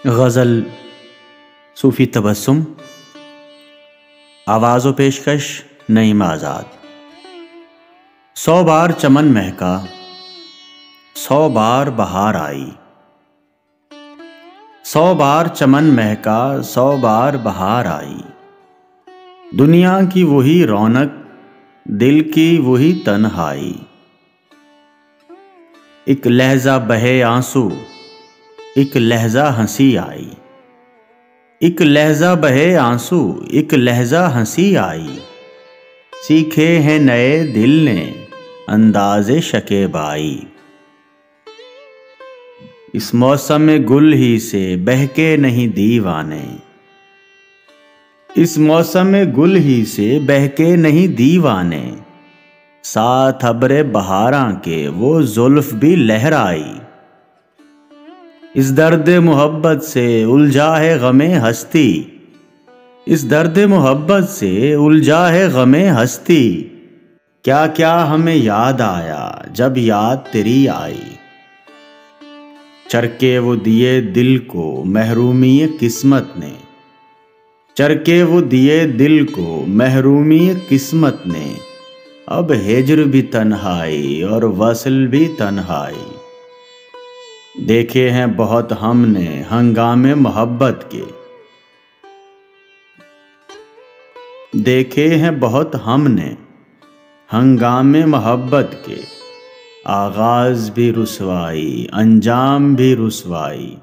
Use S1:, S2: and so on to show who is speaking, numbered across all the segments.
S1: गज़ल सूफ़ी तबस्सुम। आवाज़ व पेशकश नईम आज़ाद। 100 बार चमन महका, 100 बार बहार आई। 100 बार चमन महका, 100 बार बहार आई। दुनिया की वही रौनक, दिल की वही तन्हाई। एक लहजा बहे आंसू, एक लहजा हंसी आई। एक लहजा बहे आंसू, एक लहजा हंसी आई। सीखे हैं नए दिल ने अंदाज़े शकेबाई। इस मौसम में गुल ही से बहके नहीं दीवाने। इस मौसम में गुल ही से बहके नहीं दीवाने। साथ अब्रे बहारां के वो जुल्फ भी लहराई। इस दर्द मोहब्बत से उलझा है गमे हस्ती। इस दर्द मोहब्बत से उलझा है गमे हस्ती। क्या क्या हमें याद आया जब याद तेरी आई। चरके वो दिए दिल को महरूमी किस्मत ने। चरके वो दिए दिल को महरूमी किस्मत ने। अब हिज्र भी तन्हाई और वसल भी तन्हाई। देखे हैं बहुत हमने हंगामे मोहब्बत के। देखे हैं बहुत हमने हंगामे मोहब्बत के। आगाज भी रुसवाई, अंजाम भी रुसवाई।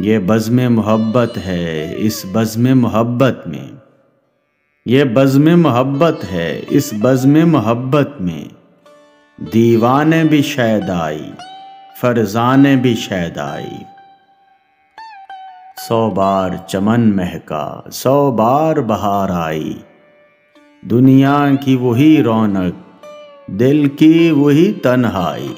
S1: ये बज़्म मोहब्बत है इस बज़्म मोहब्बत में। ये बज़्म मोहब्बत है इस बज़्म मोहब्बत में। दीवाने भी शायद आई, फरजाने भी शायद आई। 100 बार चमन महका, 100 बार बहार आई। दुनिया की वही रौनक, दिल की वही तन्हाई।